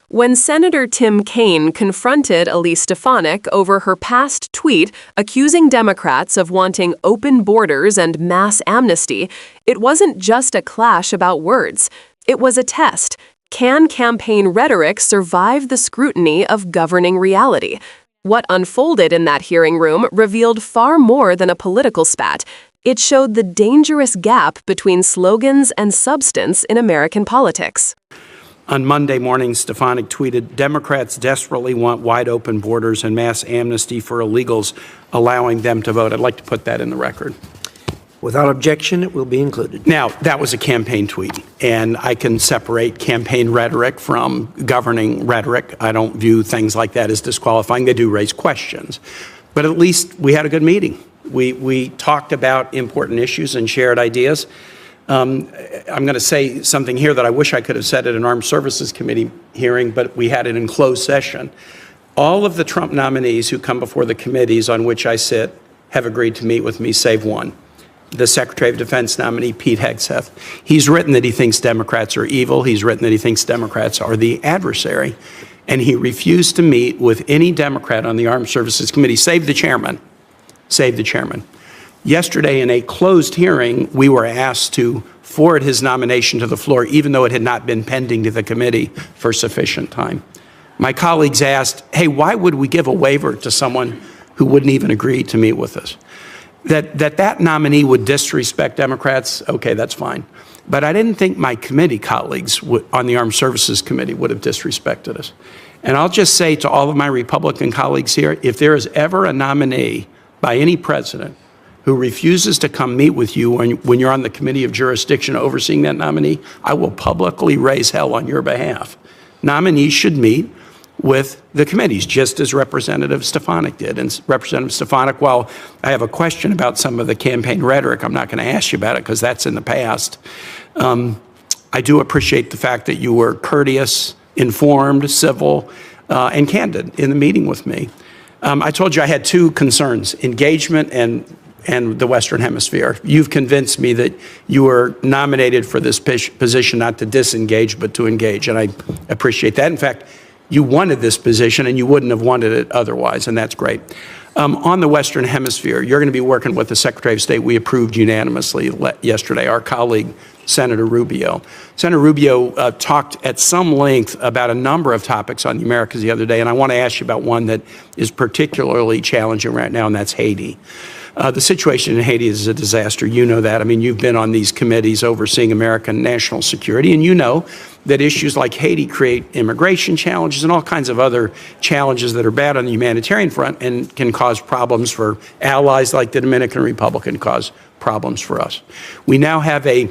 When Senator Tim Kaine confronted Elise Stefanik over her past tweet accusing Democrats of wanting open borders and mass amnesty, it wasn't just a clash about words. It was a test. Can campaign rhetoric survive the scrutiny of governing reality? What unfolded in that hearing room revealed far more than a political spat. It showed the dangerous gap between slogans and substance in American politics. On Monday morning, Stefanik tweeted, "Democrats desperately want wide open borders and mass amnesty for illegals, allowing them to vote." I'd like to put that in the record. Without objection, it will be included. Now, that was a campaign tweet, and I can separate campaign rhetoric from governing rhetoric. I don't view things like that as disqualifying. They do raise questions. But at least we had a good meeting. We talked about important issues and shared ideas. I'm going to say something here that I wish I could have said at an Armed Services Committee hearing, but we had it in closed session. All of the Trump nominees who come before the committees on which I sit have agreed to meet with me, save one, the Secretary of Defense nominee, Pete Hegseth. He's written that he thinks Democrats are evil. He's written that he thinks Democrats are the adversary. And he refused to meet with any Democrat on the Armed Services Committee, save the chairman. Save the chairman. Yesterday, in a closed hearing, we were asked to forward his nomination to the floor, even though it had not been pending to the committee for sufficient time. My colleagues asked, hey, why would we give a waiver to someone who wouldn't even agree to meet with us? That nominee would disrespect Democrats, okay, that's fine. But I didn't think my committee colleagues on the Armed Services Committee would have disrespected us. And I'll just say to all of my Republican colleagues here, if there is ever a nominee by any president who refuses to come meet with you when you're on the committee of jurisdiction overseeing that nominee, I will publicly raise hell on your behalf. Nominees should meet with the committees, just as Representative Stefanik did. And Representative Stefanik, while I have a question about some of the campaign rhetoric, I'm not going to ask you about it because that's in the past. I do appreciate the fact that you were courteous, informed, civil, and candid in the meeting with me. I told you I had two concerns, engagement and the Western Hemisphere. You've convinced me that you were nominated for this position not to disengage, but to engage, and I appreciate that. In fact, you wanted this position, and you wouldn't have wanted it otherwise, and that's great. On the Western Hemisphere, you're going to be working with the Secretary of State we approved unanimously yesterday, our colleague, Senator Rubio. Senator Rubio talked at some length about a number of topics on the Americas the other day, and I want to ask you about one that is particularly challenging right now, and that's Haiti. The situation in Haiti is a disaster. You know that. I mean, you've been on these committees overseeing American national security, and you know that issues like Haiti create immigration challenges and all kinds of other challenges that are bad on the humanitarian front and can cause problems for allies like the Dominican Republic and cause problems for us. We now have a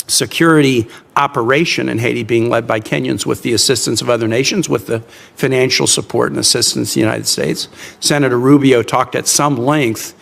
security operation in Haiti being led by Kenyans with the assistance of other nations, with the financial support and assistance of the United States. Senator Rubio talked at some length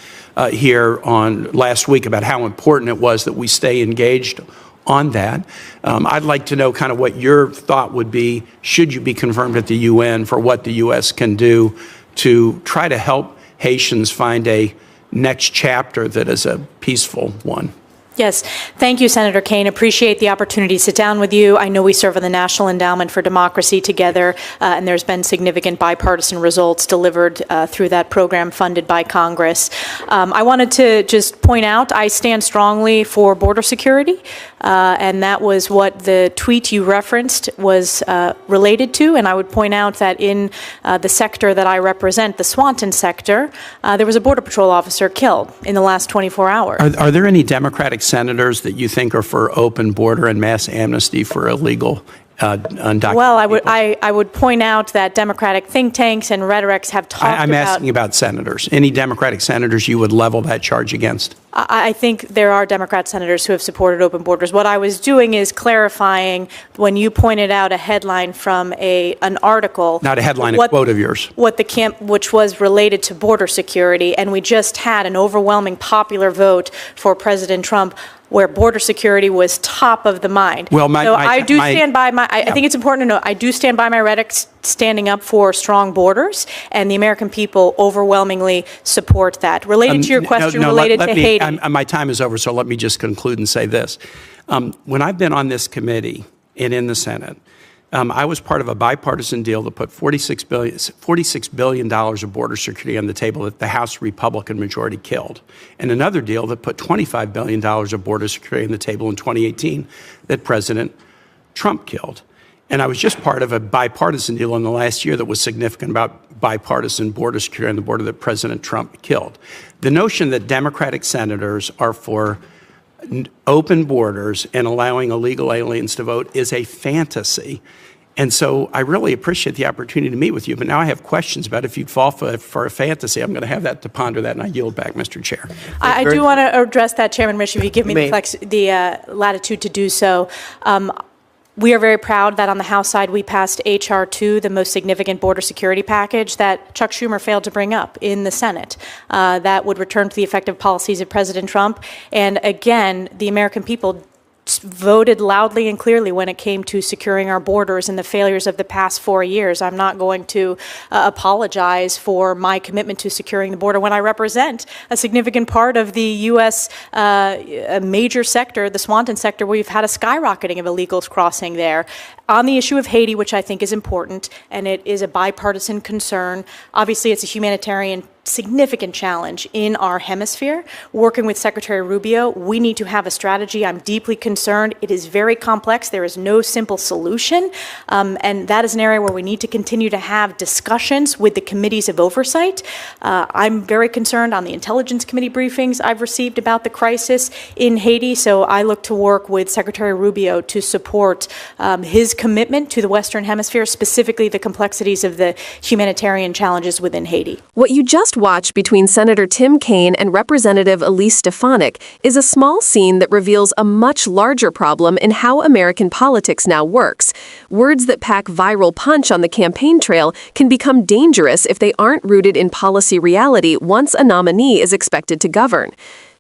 here on last week about how important it was that we stay engaged on that. I'd like to know kind of what your thought would be, should you be confirmed at the UN, for what the U.S. can do to try to help Haitians find a next chapter that is a peaceful one. Yes. Thank you, Senator Kaine. Appreciate the opportunity to sit down with you. I know we serve on the National Endowment for Democracy together, and there's been significant bipartisan results delivered through that program funded by Congress. I wanted to just point out I stand strongly for border security, and that was what the tweet you referenced was related to. And I would point out that in the sector that I represent, the Swanton sector, there was a Border Patrol officer killed in the last 24 hours. Are there any Democratic senators that you think are for open border and mass amnesty for illegal undocumented Well, people? I would point out that Democratic think tanks and rhetorics have talked I'm asking about senators. Any Democratic senators you would level that charge against? I think there are Democrat senators who have supported open borders. What I was doing is clarifying when you pointed out a headline from an article. Not a headline, a quote of yours. Which was related to border security, and we just had an overwhelming popular vote for President Trump where border security was top of the mind. Well, I think it's important to note, I do stand by my rhetoric standing up for strong borders, and the American people overwhelmingly support that. Related to your question related to Haiti. My time is over, so let me just conclude and say this. When I've been on this committee and in the Senate, I was part of a bipartisan deal that put $46 billion of border security on the table that the House Republican majority killed, and another deal that put $25 billion of border security on the table in 2018 that President Trump killed. And I was just part of a bipartisan deal in the last year that was significant about bipartisan border security on the border that President Trump killed. The notion that Democratic senators are for open borders and allowing illegal aliens to vote is a fantasy. And so I really appreciate the opportunity to meet with you. But now I have questions about if you'd fall for a fantasy. I'm going to have that to ponder that, and I yield back, Mr. Chair. I do want to address that, Chairman Risch, if you give me the latitude to do so. We are very proud that on the House side we passed H.R. 2, the most significant border security package that Chuck Schumer failed to bring up in the Senate. That would return to the effective policies of President Trump. And again, the American people voted loudly and clearly when it came to securing our borders and the failures of the past 4 years. I'm not going to apologize for my commitment to securing the border when I represent a significant part of the U.S. A major sector, the Swanton sector, where we've had a skyrocketing of illegals crossing there. On the issue of Haiti, which I think is important, and it is a bipartisan concern, obviously it's a humanitarian significant challenge in our hemisphere. Working with Secretary Rubio, we need to have a strategy. I'm deeply concerned. It is very complex. There is no simple solution. And that is an area where we need to continue to have discussions with the committees of oversight. I'm very concerned on the Intelligence Committee briefings I've received about the crisis in Haiti. So I look to work with Secretary Rubio to support his commitment to the Western Hemisphere, specifically the complexities of the humanitarian challenges within Haiti. What you just watched between Senator Tim Kaine and Representative Elise Stefanik is a small scene that reveals a much larger problem in how American politics now works. Words that pack viral punch on the campaign trail can become dangerous if they aren't rooted in policy reality once a nominee is expected to govern.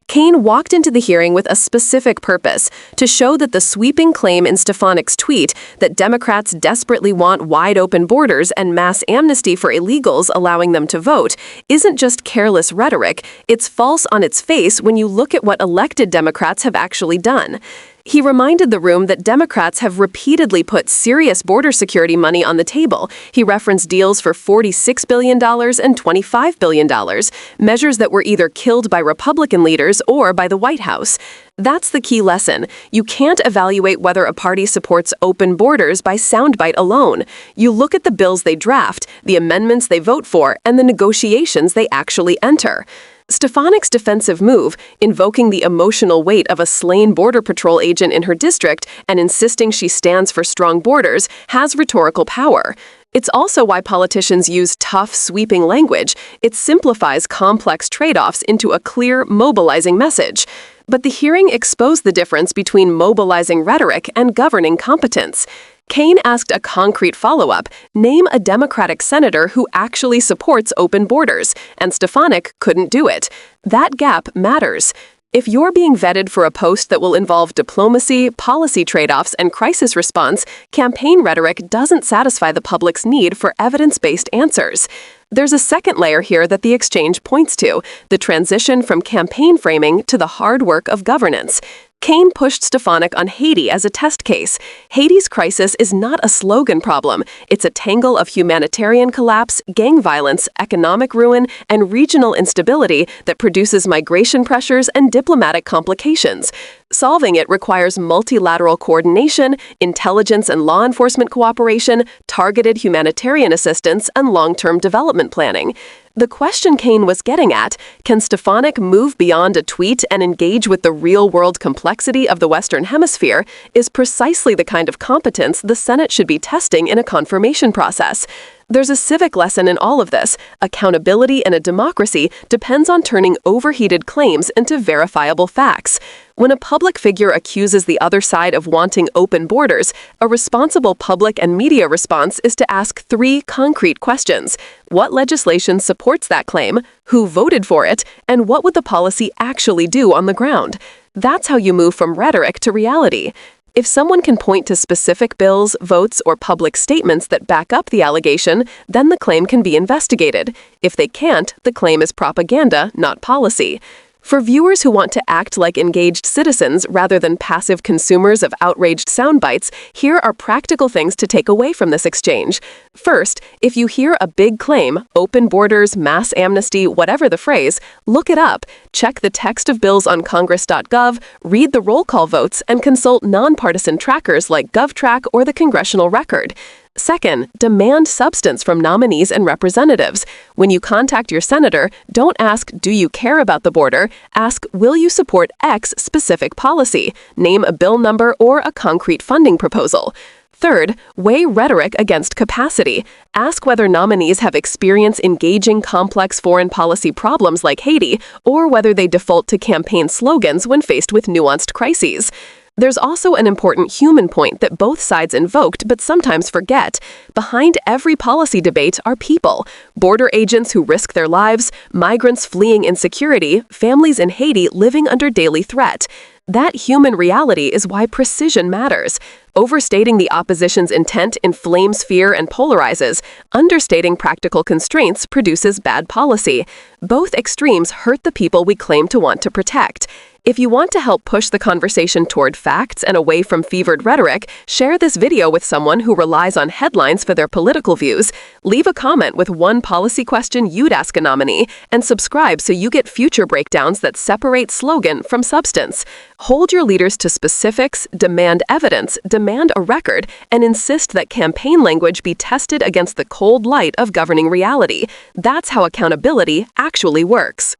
Kaine walked into the hearing with a specific purpose, to show that the sweeping claim in Stefanik's tweet that Democrats desperately want wide-open borders and mass amnesty for illegals allowing them to vote isn't just careless rhetoric, it's false on its face when you look at what elected Democrats have actually done. He reminded the room that Democrats have repeatedly put serious border security money on the table. He referenced deals for $46 billion and $25 billion, measures that were either killed by Republican leaders or by the White House. That's the key lesson. You can't evaluate whether a party supports open borders by soundbite alone. You look at the bills they draft, the amendments they vote for, and the negotiations they actually enter. Stefanik's defensive move, invoking the emotional weight of a slain Border Patrol agent in her district and insisting she stands for strong borders, has rhetorical power. It's also why politicians use tough, sweeping language. It simplifies complex trade-offs into a clear, mobilizing message. But the hearing exposed the difference between mobilizing rhetoric and governing competence. Kaine asked a concrete follow-up, name a Democratic senator who actually supports open borders, and Stefanik couldn't do it. That gap matters. If you're being vetted for a post that will involve diplomacy, policy trade-offs, and crisis response, campaign rhetoric doesn't satisfy the public's need for evidence-based answers. There's a second layer here that the exchange points to, the transition from campaign framing to the hard work of governance. Kaine pushed Stefanik on Haiti as a test case. Haiti's crisis is not a slogan problem. It's a tangle of humanitarian collapse, gang violence, economic ruin, and regional instability that produces migration pressures and diplomatic complications. Solving it requires multilateral coordination, intelligence and law enforcement cooperation, targeted humanitarian assistance, and long-term development planning. The question Kaine was getting at, can Stefanik move beyond a tweet and engage with the real-world complexity of the Western Hemisphere, is precisely the kind of competence the Senate should be testing in a confirmation process. There's a civic lesson in all of this. Accountability in a democracy depends on turning overheated claims into verifiable facts. When a public figure accuses the other side of wanting open borders, a responsible public and media response is to ask 3 concrete questions. What legislation supports that claim? Who voted for it? And what would the policy actually do on the ground? That's how you move from rhetoric to reality. If someone can point to specific bills, votes, or public statements that back up the allegation, then the claim can be investigated. If they can't, the claim is propaganda, not policy. For viewers who want to act like engaged citizens rather than passive consumers of outraged sound bites, here are practical things to take away from this exchange. First, if you hear a big claim, open borders, mass amnesty, whatever the phrase, look it up. Check the text of bills on congress.gov, read the roll call votes, and consult nonpartisan trackers like GovTrack or the Congressional Record. Second, demand substance from nominees and representatives. When you contact your senator, don't ask, "Do you care about the border?" Ask, "Will you support X specific policy?" Name a bill number or a concrete funding proposal. Third, weigh rhetoric against capacity. Ask whether nominees have experience engaging complex foreign policy problems like Haiti, or whether they default to campaign slogans when faced with nuanced crises. There's also an important human point that both sides invoked but sometimes forget. Behind every policy debate are people. Border agents who risk their lives, migrants fleeing insecurity, families in Haiti living under daily threat. That human reality is why precision matters. Overstating the opposition's intent inflames fear and polarizes. Understating practical constraints produces bad policy. Both extremes hurt the people we claim to want to protect. If you want to help push the conversation toward facts and away from fevered rhetoric, share this video with someone who relies on headlines for their political views. Leave a comment with one policy question you'd ask a nominee, and subscribe so you get future breakdowns that separate slogan from substance. Hold your leaders to specifics, demand evidence, demand a record, and insist that campaign language be tested against the cold light of governing reality. That's how accountability actually works.